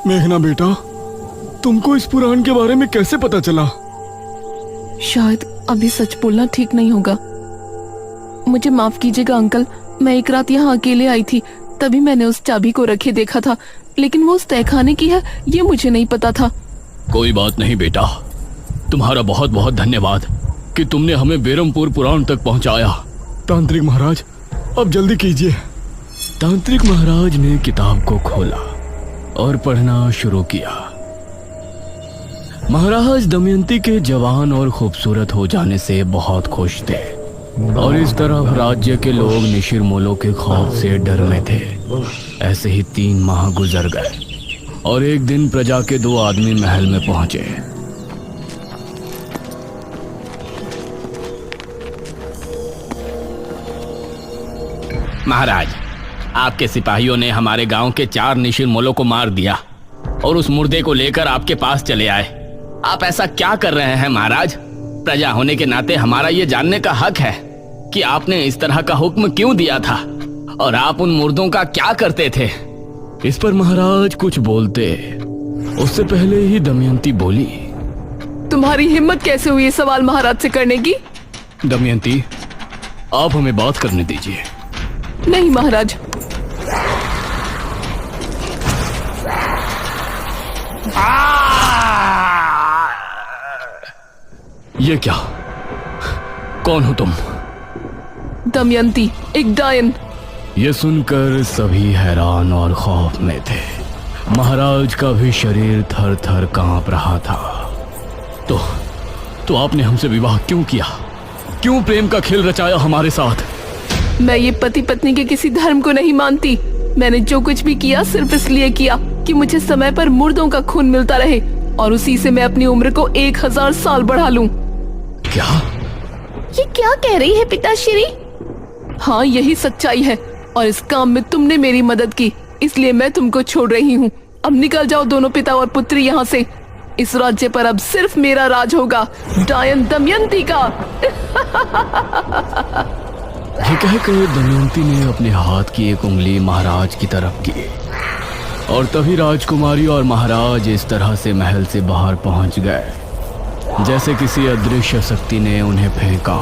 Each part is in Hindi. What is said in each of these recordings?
मेघना बेटा, तुमको इस पुराण के बारे में कैसे पता चला? शायद अभी सच बोलना ठीक नहीं होगा। मुझे माफ कीजिएगा अंकल, मैं एक रात यहाँ अकेले आई थी, तभी मैंने उस चाबी को रखे देखा था, लेकिन वो उस तहखाने की है ये मुझे नहीं पता था। कोई बात नहीं बेटा, तुम्हारा बहुत बहुत धन्यवाद कि तुमने हमें बेरमपुर पुराण तक पहुंचाया। तांत्रिक महाराज, अब जल्दी कीजिए। तांत्रिक महाराज ने किताब को खोला और पढ़ना शुरू किया। महाराज दमयंती के जवान और खूबसूरत हो जाने से बहुत खुश थे और इस तरह राज्य के लोग निशिरमोलों के खौफ से डर में थे। ऐसे ही 3 माह गुजर गए और एक दिन प्रजा के 2 आदमी महल में पहुंचे। महाराज, आपके सिपाहियों ने हमारे गांव के 4 निशिरमोलों को मार दिया और उस मुर्दे को लेकर आपके पास चले आए। आप ऐसा क्या कर रहे हैं महाराज? प्रजा होने के नाते हमारा ये जानने का हक है कि आपने इस तरह का हुक्म क्यों दिया था और आप उन मुर्दों का क्या करते थे? इस पर महाराज कुछ बोलते उससे पहले ही दमयंती बोली, तुम्हारी हिम्मत कैसे हुई ये सवाल महाराज से करने की? दमयंती, आप हमें बात करने दीजिए। नहीं महाराज। ये क्या? कौन हो तुम? दमयंती, एक डायन। ये सुनकर सभी हैरान और खौफ में थे। महाराज का भी शरीर थर थर कांप रहा था। तो आपने हमसे विवाह क्यों किया? क्यों प्रेम का खेल रचाया हमारे साथ? मैं ये पति पत्नी के किसी धर्म को नहीं मानती। मैंने जो कुछ भी किया सिर्फ इसलिए किया कि मुझे समय पर मुर्दों का खून मिलता रहे और उसी से मैं अपनी उम्र को 1000 साल बढ़ा लूं। क्या? ये क्या कह रही है पिताश्री? हाँ, यही सच्चाई है और इस काम में तुमने मेरी मदद की, इसलिए मैं तुमको छोड़ रही हूँ। अब निकल जाओ दोनों पिता और पुत्री यहाँ से। इस राज्य पर अब सिर्फ मेरा राज होगा, डायन दमयंती का। ये कहकर दमयंती ने अपने हाथ की एक उंगली महाराज की तरफ की और तभी राजकुमारी और महाराज इस तरह से महल से बाहर पहुंच गए जैसे किसी अदृश्य शक्ति ने उन्हें फेंका।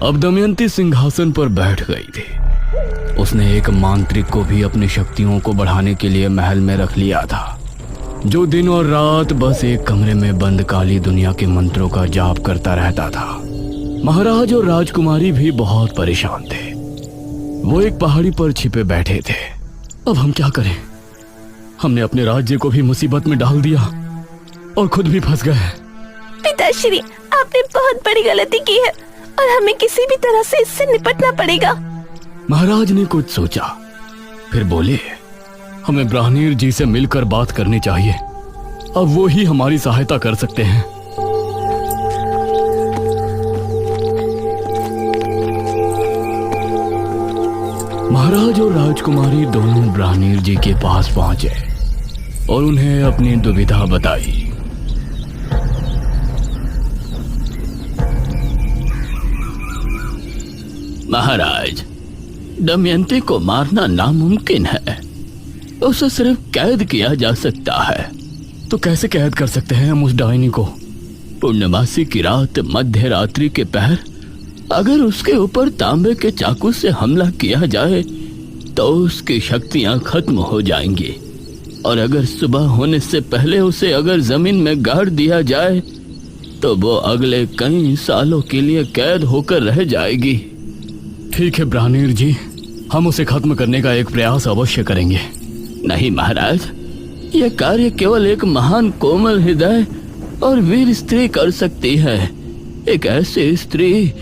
अब दमयंती सिंहासन पर बैठ गई थी। उसने एक मांत्रिक को भी अपनी शक्तियों को बढ़ाने के लिए महल में रख लिया था, जो दिन और रात बस एक कमरे में बंद काली दुनिया के मंत्रों का जाप करता रहता था। महाराज और राजकुमारी भी बहुत परेशान थे। वो एक पहाड़ी पर छिपे बैठे थे। अब हम क्या करें? हमने अपने राज्य को भी मुसीबत में डाल दिया और खुद भी फंस गए। पिताश्री, आपने बहुत बड़ी गलती की है और हमें किसी भी तरह से इससे निपटना पड़ेगा। महाराज ने कुछ सोचा, फिर बोले, हमें ब्राह्मण जी से मिलकर बात करनी चाहिए। अब वो ही हमारी सहायता कर सकते हैं। महाराज और राजकुमारी दोनों ब्राह्मण जी के पास पहुंचे और उन्हें अपनी दुविधा बताई। महाराज, दमयंती को मारना नामुमकिन है। उसे सिर्फ कैद किया जा सकता है। तो कैसे कैद कर सकते हैं हम उस डायनी को? पूर्णमासी की रात मध्य रात्रि के पहर अगर उसके ऊपर तांबे के चाकू से हमला किया जाए तो उसकी शक्तियां खत्म हो जाएंगी और अगर सुबह होने से पहले उसे अगर जमीन में गाड़ दिया जाए तो वो अगले कई सालों के लिए कैद होकर रह जाएगी। ठीक है ब्राह्मण जी, हम उसे खत्म करने का एक प्रयास अवश्य करेंगे। नहीं महाराज, यह कार्य केवल एक महान कोमल हृदय और वीर स्त्री कर सकती है। एक ऐसी स्त्री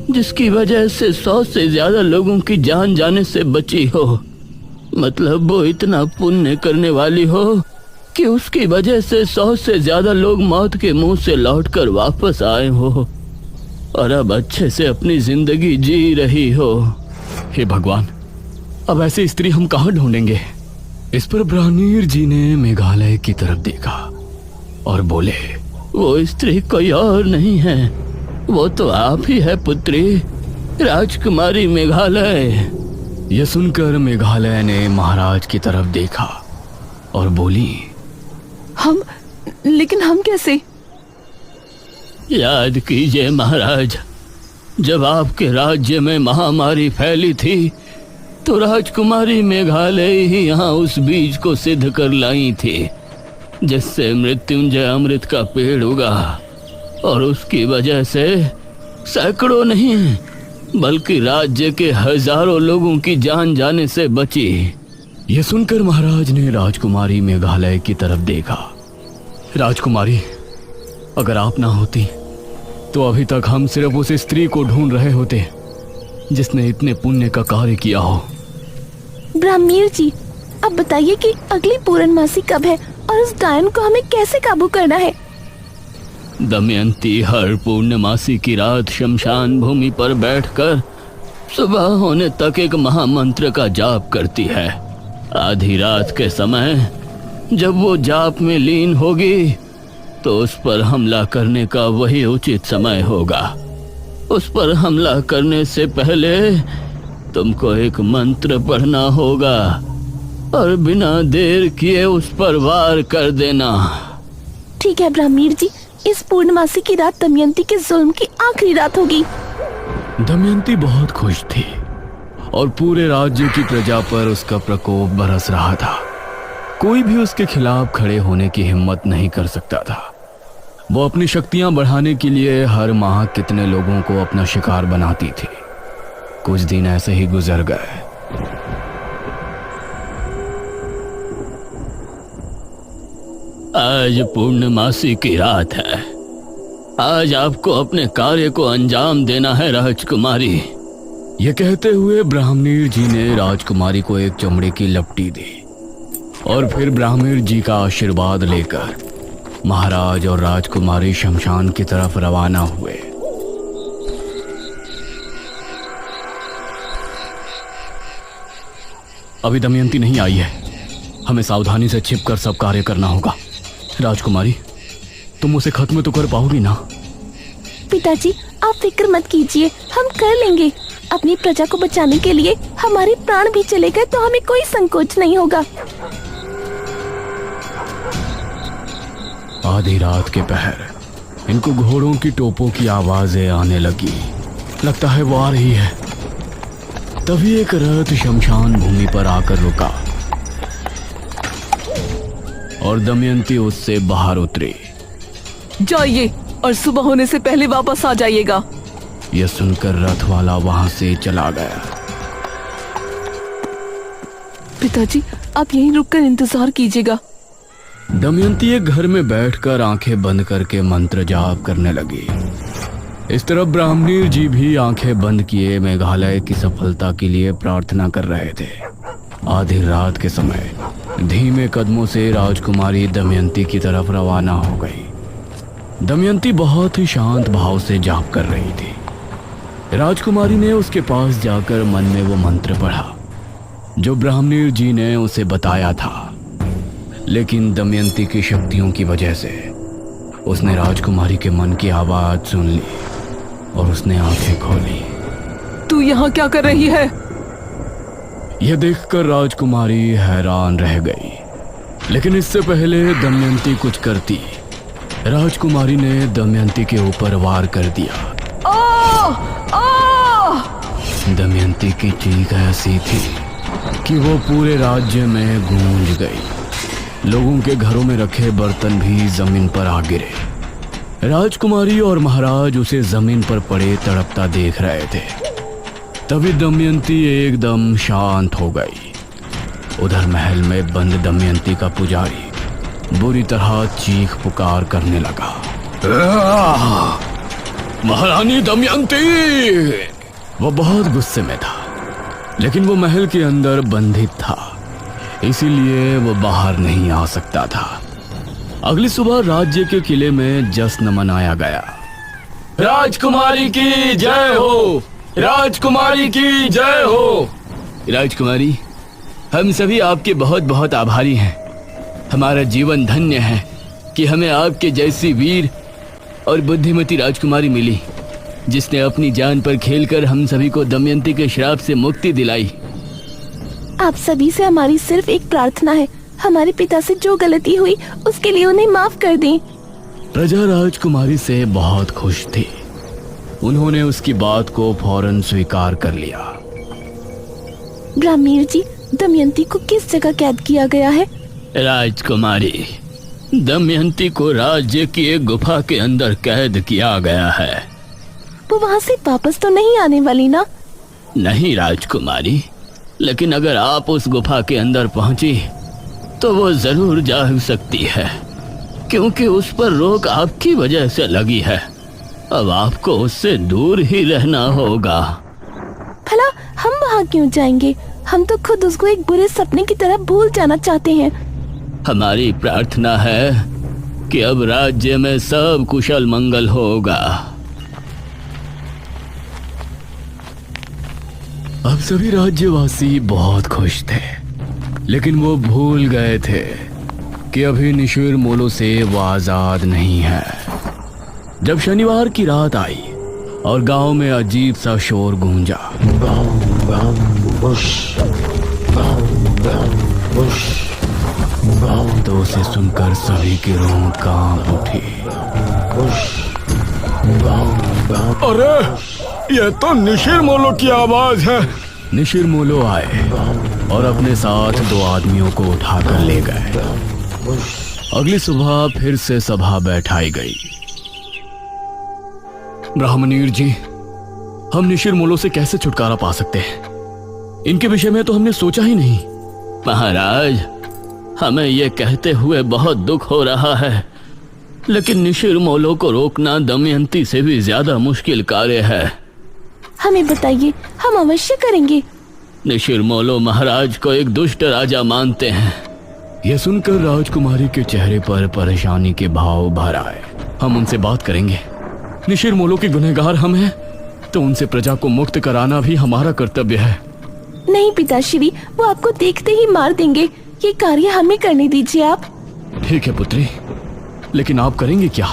जिसकी वजह से 100 से ज्यादा लोगों की जान जाने से बची हो। मतलब वो इतना पुण्य करने वाली हो कि उसकी वजह से 100 से ज्यादा लोग मौत के मुंह से लौटकर वापस आए हो और अब अच्छे से अपनी जिंदगी जी रही हो। हे भगवान, अब ऐसी स्त्री हम कहाँ ढूंढेंगे? इस पर ब्राह्मण जी ने मेघालय की तरफ देखा और बोले, वो स्त्री कोई और नहीं है, वो तो आप ही है पुत्री, राजकुमारी मेघालय। यह सुनकर मेघालय ने महाराज की तरफ देखा और बोली, लेकिन हम कैसे? याद कीजिए महाराज, जब आपके राज्य में महामारी फैली थी तो राजकुमारी मेघालय ही यहाँ उस बीज को सिद्ध कर लाई थी जिससे मृत्युंजय अमृत का पेड़ उगा, और उसकी वजह से सैकड़ों नहीं बल्कि राज्य के हजारों लोगों की जान जाने से बची। यह सुनकर महाराज ने राजकुमारी मेघालय की तरफ देखा। राजकुमारी, अगर आप ना होती तो अभी तक हम सिर्फ उस स्त्री को ढूंढ रहे होते जिसने इतने पुण्य का कार्य किया हो। ब्राह्मीर जी, अब बताइए कि अगली पूर्णमासी कब है और उस डायन को हमें कैसे काबू करना है? दमयंती हर पूर्णमासी की रात शमशान भूमि पर बैठकर सुबह होने तक एक महामंत्र का जाप करती है। आधी रात के समय जब वो जाप में लीन होगी तो उस पर हमला करने का वही उचित समय होगा। उस पर हमला करने से पहले तुमको एक मंत्र पढ़ना होगा और बिना देर किए उस पर वार कर देना। ठीक है ब्राह्मीर जी, इस पूर्णमासी की रात दमयंती के जुल्म की आखिरी रात होगी। दमयंती बहुत खुश थी और पूरे राज्य की प्रजा पर उसका प्रकोप बरस रहा था। कोई भी उसके खिलाफ खड़े होने की हिम्मत नहीं कर सकता था। वो अपनी शक्तियां बढ़ाने के लिए हर माह कितने लोगों को अपना शिकार बनाती थी। कुछ दिन ऐसे ही गुजर गए। आज पूर्णमासी की रात है। आज आपको अपने कार्य को अंजाम देना है राजकुमारी। यह कहते हुए ब्राह्मणीर जी ने राजकुमारी को एक चमड़े की लपटी दी और फिर ब्राह्मणीर जी का आशीर्वाद लेकर महाराज और राजकुमारी शमशान की तरफ रवाना हुए। अभी दमयंती नहीं आई है, हमें सावधानी से छिपकर सब कार्य करना होगा। राजकुमारी, तुम उसे खत्म तो कर पाओगी ना? पिताजी, आप फिक्र मत कीजिए, हम कर लेंगे। अपनी प्रजा को बचाने के लिए हमारे प्राण भी चले गए तो हमें कोई संकोच नहीं होगा। आधी रात के पहर इनको घोड़ों की टोपों की आवाजें आने लगी। लगता है वो आ रही है। तभी एक रथ शमशान भूमि पर आकर रुका और दमयंती उससे बाहर उतरी। जाइए और सुबह होने से पहले वापस आ जाइएगा। यह सुनकर रथ वाला वहां से चला गया। पिताजी, आप यहीं रुककर इंतजार कीजिएगा। दमयंती एक घर में बैठकर आंखें बंद करके मंत्र जाप करने लगी। इस तरफ ब्राह्मणीर जी भी आंखें बंद किए मेघालय की सफलता के लिए प्रार्थना कर रहे थे। आधी रात के समय धीमे कदमों से राजकुमारी दमयंती की तरफ रवाना हो गई। दमयंती बहुत ही शांत भाव से जाप कर रही थी। राजकुमारी ने उसके पास जाकर मन में वो मंत्र पढ़ा जो ब्राह्मणीर जी ने उसे बताया था, लेकिन दमयंती की शक्तियों की वजह से उसने राजकुमारी के मन की आवाज सुन ली और उसने आंखें खोली। तू यहाँ क्या कर रही है? यह देखकर राजकुमारी हैरान रह गई, लेकिन इससे पहले दमयंती कुछ करती, राजकुमारी ने दमयंती के ऊपर वार कर दिया। दमयंती की चीख ऐसी थी कि वो पूरे राज्य में गूंज गई। लोगों के घरों में रखे बर्तन भी जमीन पर आ गिरे। राजकुमारी और महाराज उसे जमीन पर पड़े तड़पता देख रहे थे। तभी दमयंती एकदम शांत हो गई। उधर महल में बंद दमयंती का पुजारी बुरी तरह चीख पुकार करने लगा। महारानी दमयंती! वो बहुत गुस्से में था, लेकिन वो महल के अंदर बंधित था, इसीलिए वो बाहर नहीं आ सकता था। अगली सुबह राज्य के किले में जश्न मनाया गया। राजकुमारी की जय हो! राजकुमारी की जय हो! राजकुमारी, हम सभी आपके बहुत बहुत आभारी हैं। हमारा जीवन धन्य है कि हमें आपके जैसी वीर और बुद्धिमती राजकुमारी मिली, जिसने अपनी जान पर खेलकर हम सभी को दमयंती के श्राप से मुक्ति दिलाई। आप सभी से हमारी सिर्फ एक प्रार्थना है, हमारे पिता से जो गलती हुई उसके लिए उन्हें माफ कर दें। प्रजा राजकुमारी से बहुत खुश थी। उन्होंने उसकी बात को फौरन स्वीकार कर लिया। ब्राह्मीण जी, दमयंती को किस जगह कैद किया गया है? राजकुमारी, दमयंती को राज्य की एक गुफा के अंदर कैद किया गया है। वो वहाँ से वापस तो नहीं आने वाली ना? नहीं राजकुमारी, लेकिन अगर आप उस गुफा के अंदर पहुंची तो वो जरूर जा सकती है, क्योंकि उस पर रोक आपकी वजह से लगी है। अब आपको उससे दूर ही रहना होगा। भला हम वहाँ क्यों जाएंगे? हम तो खुद उसको एक बुरे सपने की तरह भूल जाना चाहते हैं। हमारी प्रार्थना है कि अब राज्य में सब कुशल मंगल होगा। अब सभी राज्यवासी बहुत खुश थे, लेकिन वो भूल गए थे कि अभी निशिर मोलो से वो आजाद नहीं है। जब शनिवार की रात आई और गांव में अजीब सा शोर गूंजा, तो उसे सुनकर सभी की रूह कांप उठी। अरे, ये तो निशिर मोलो की आवाज है। निशिर मोलो आए और अपने साथ 2 आदमियों को उठाकर ले गए। अगली सुबह फिर से सभा बैठाई गई। ब्राह्मणीर जी, हम निशिर मोलो से कैसे छुटकारा पा सकते हैं? इनके विषय में तो हमने सोचा ही नहीं। महाराज, हमें ये कहते हुए बहुत दुख हो रहा है, लेकिन निशिर मोलो को रोकना दमयंती से भी ज्यादा मुश्किल कार्य है। हमें बताइए, हम अवश्य करेंगे। निशिर मोलो महाराज को एक दुष्ट राजा मानते हैं। यह सुनकर राजकुमारी के चेहरे पर परेशानी के भाव भर आए। हम उनसे बात करेंगे। निशिर मोलो के गुनहगार हम हैं, तो उनसे प्रजा को मुक्त कराना भी हमारा कर्तव्य है। नहीं पिताश्री, वो आपको देखते ही मार देंगे। ये कार्य हमें करने दीजिए आप। ठीक है पुत्री, लेकिन आप करेंगे क्या?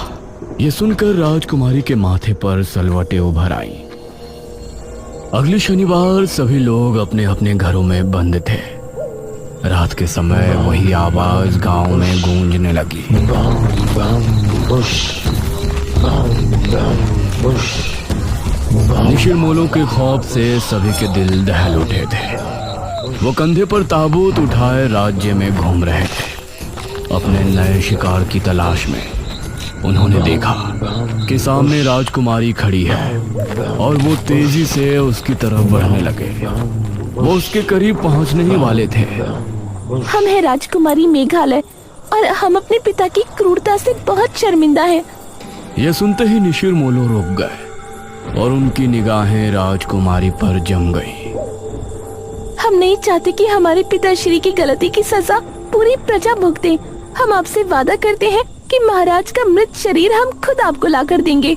ये सुनकर राजकुमारी के माथे पर सलवटें उभर आई। अगले शनिवार सभी लोग अपने अपने घरों में बंद थे। रात के समय वही आवाज गांव में गूंजने लगी। निशिर मोलो के खौफ से सभी के दिल दहल उठे थे। वो कंधे पर ताबूत उठाए राज्य में घूम रहे थे, अपने नए शिकार की तलाश में। उन्होंने देखा कि सामने राजकुमारी खड़ी है और वो तेजी से उसकी तरफ बढ़ने लगे। वो उसके करीब पहुंचने ही वाले थे। हम है राजकुमारी मेघालय और हम अपने पिता की क्रूरता से बहुत शर्मिंदा हैं। यह सुनते ही निशिर मोलो रुक गए और उनकी निगाहें राजकुमारी पर जम गई। हम नहीं चाहते कि हमारे पिताश्री की गलती की सजा पूरी प्रजा भुगते। हम आपसे वादा करते हैं कि महाराज का मृत शरीर हम खुद आपको लाकर देंगे।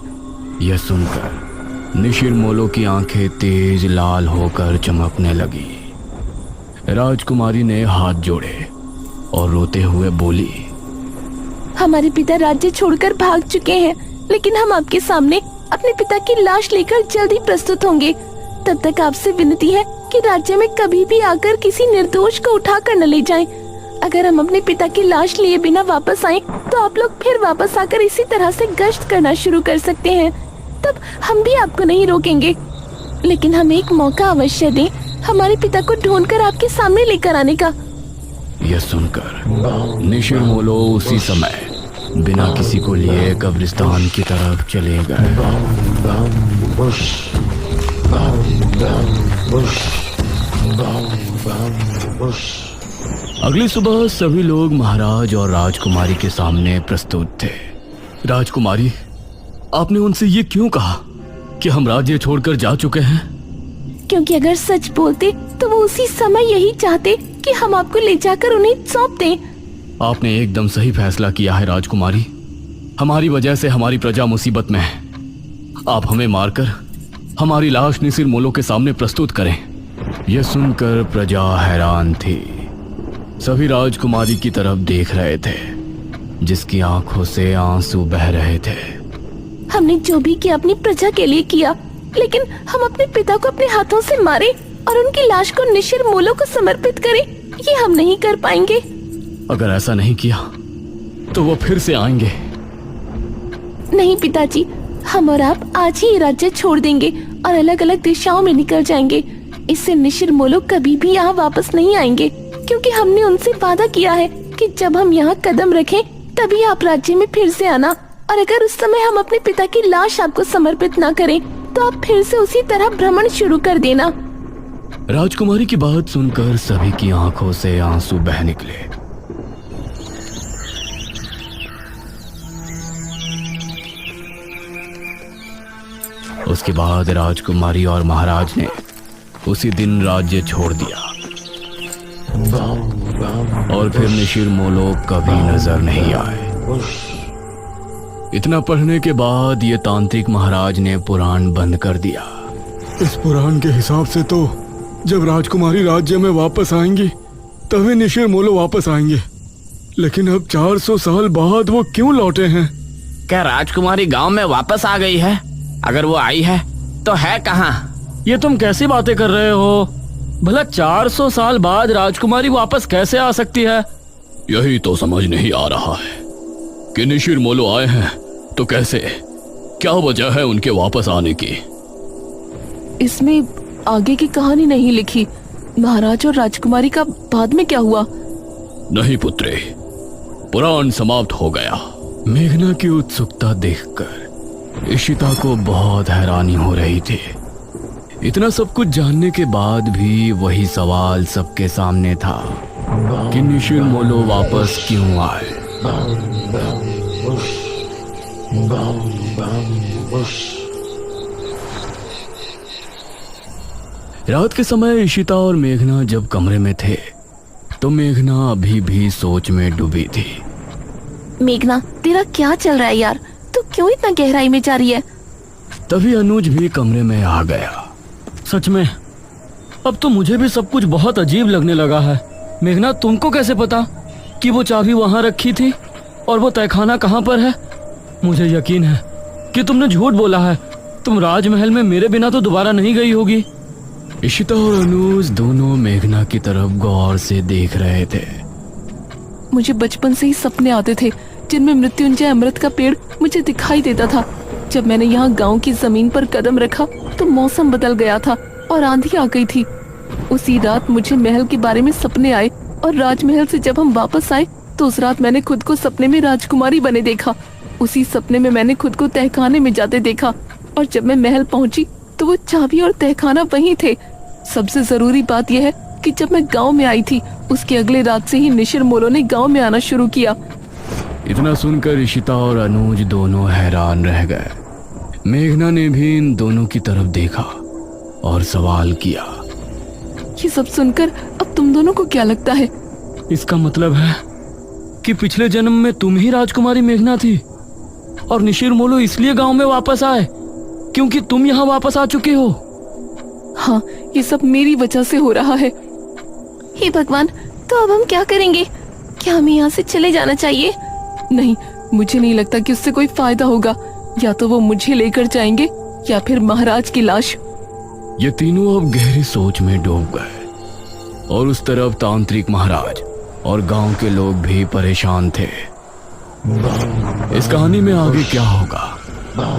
यह सुनकर निशिर मोलो की आंखें तेज लाल होकर चमकने लगी। राजकुमारी ने हाथ जोड़े और रोते हुए बोली, हमारे पिता राज्य छोड़कर भाग चुके हैं, लेकिन हम आपके सामने अपने पिता की लाश लेकर जल्द ही प्रस्तुत होंगे। तब तक आपसे विनती है कि राज्य में कभी भी आकर किसी निर्दोष को उठाकर न ले जाएं। अगर हम अपने पिता की लाश लिए बिना वापस आएं, तो आप लोग फिर वापस आकर इसी तरह से गश्त करना शुरू कर सकते हैं। तब हम भी आपको नहीं रोकेंगे, लेकिन हमें एक मौका अवश्य दें हमारे पिता को ढूंढकर आपके सामने लेकर आने का। यह सुनकर निशिर मोलो उसी समय बिना किसी को लिए कब्रिस्तान की तरफ चले गए। अगली सुबह सभी लोग महाराज और राजकुमारी के सामने प्रस्तुत थे। राजकुमारी, आपने उनसे ये क्यों कहा कि हम राज्य छोड़कर जा चुके हैं? क्योंकि अगर सच बोलते तो वो उसी समय यही चाहते कि हम आपको ले जाकर उन्हें सौंप दें। आपने एकदम सही फैसला किया है राजकुमारी। हमारी वजह से हमारी प्रजा मुसीबत में है। आप हमें मारकर हमारी लाश निशिर मोलो के सामने प्रस्तुत करें। यह सुनकर प्रजा हैरान थी। सभी राजकुमारी की तरफ देख रहे थे, जिसकी आंखों से आंसू बह रहे थे। हमने जो भी किया अपनी प्रजा के लिए किया, लेकिन हम अपने पिता को अपने हाथों से मारे और उनकी लाश को निशिर मोलो को समर्पित करें, ये हम नहीं कर पाएंगे। अगर ऐसा नहीं किया तो वो फिर से आएंगे। नहीं पिताजी, हम और आप आज ही ये राज्य छोड़ देंगे और अलग अलग दिशाओं में निकल जाएंगे। इससे निशिर मोलो कभी भी यहाँ वापस नहीं आएंगे, क्योंकि हमने उनसे वादा किया है कि जब हम यहाँ कदम रखें तभी आप राज्य में फिर से आना, और अगर उस समय हम अपने पिता की लाश आपको समर्पित ना करें तो आप फिर से उसी तरह भ्रमण शुरू कर देना। राजकुमारी की बात सुनकर सभी की आंखों से आंसू बह निकले। उसके बाद राजकुमारी और महाराज ने उसी दिन राज्य छोड़ दिया और फिर निशिर मोलो कभी नजर नहीं आए। इतना पढ़ने के बाद ये तांत्रिक महाराज ने पुराण बंद कर दिया। इस पुराण के हिसाब से तो जब राजकुमारी राज्य में वापस आएंगी तभी निशिर मोलो वापस आएंगे, लेकिन अब 400 साल बाद वो क्यों लौटे हैं? क्या राजकुमारी गांव में वापस आ गई है? अगर वो आई है तो है कहाँ? ये तुम कैसी बातें कर रहे हो? भला 400 साल बाद राजकुमारी वापस कैसे आ सकती है? यही तो समझ नहीं आ रहा है कि निशिर मोलो आए हैं तो कैसे, क्या वजह है उनके वापस आने की? इसमें आगे की कहानी नहीं लिखी। महाराज और राजकुमारी का बाद में क्या हुआ? नहीं पुत्री, पुराण समाप्त हो गया। मेघना की उत्सुकता देखकर इशिता को बहुत हैरानी हो रही थी। इतना सब कुछ जानने के बाद भी वही सवाल सबके सामने था कि निशिर मोलो वापस क्यों आए। रात के समय इशिता और मेघना जब कमरे में थे तो मेघना अभी भी सोच में डूबी थी। मेघना, तेरा क्या चल रहा है यार? तू क्यों इतना गहराई में जा रही है? तभी अनुज भी कमरे में आ गया। सच में अब तो मुझे भी सब कुछ बहुत अजीब लगने लगा है। मेघना, तुमको कैसे पता कि वो चाबी वहां रखी थी और वो तहखाना कहाँ पर है? मुझे यकीन है कि तुमने झूठ बोला है। तुम राजमहल में मेरे बिना तो दोबारा नहीं गई होगी। इशिता और अनुज दोनों मेघना की तरफ गौर से देख रहे थे। मुझे बचपन से ही सपने आते थे जिनमें मृत्युंजय अमृत का पेड़ मुझे दिखाई देता था। जब मैंने यहाँ गांव की जमीन पर कदम रखा तो मौसम बदल गया था और आंधी आ गई थी। उसी रात मुझे महल के बारे में सपने आए और राजमहल से जब हम वापस आए तो उस रात मैंने खुद को सपने में राजकुमारी बने देखा। उसी सपने में मैंने खुद को तहखाने में जाते देखा और जब मैं महल पहुंची तो वो चाबी और तहखाना वहीं थे। सबसे जरूरी बात यह है कि जब मैं गांव में आई थी उसके अगले रात से ही निशिर मोलो ने गांव में आना शुरू किया। इतना सुनकर इशिता और अनुज दोनों हैरान रह गए। मेघना ने भी इन दोनों की तरफ देखा और सवाल किया, ये सब सुनकर अब तुम दोनों को क्या लगता है? इसका मतलब है कि पिछले जन्म में तुम ही राजकुमारी मेघना थी और निशिर मोलो इसलिए गांव में वापस आए क्योंकि तुम यहाँ वापस आ चुके हो। हाँ, ये सब मेरी वजह से हो रहा है। हे भगवान, तो अब हम क्या करेंगे? क्या हमें यहाँ से चले जाना चाहिए? नहीं, मुझे नहीं लगता कि उससे कोई फायदा होगा। या तो वो मुझे लेकर जाएंगे या फिर महाराज की लाश। ये तीनों अब गहरी सोच में डूब गए और उस तरफ तांत्रिक महाराज और गांव के लोग भी परेशान थे। इस कहानी में आगे क्या होगा?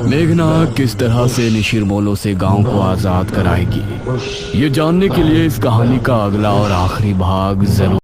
मेघना किस तरह से निशिर मोलो से गांव को आजाद कराएगी? ये जानने के लिए इस कहानी का अगला और आखिरी भाग जरूर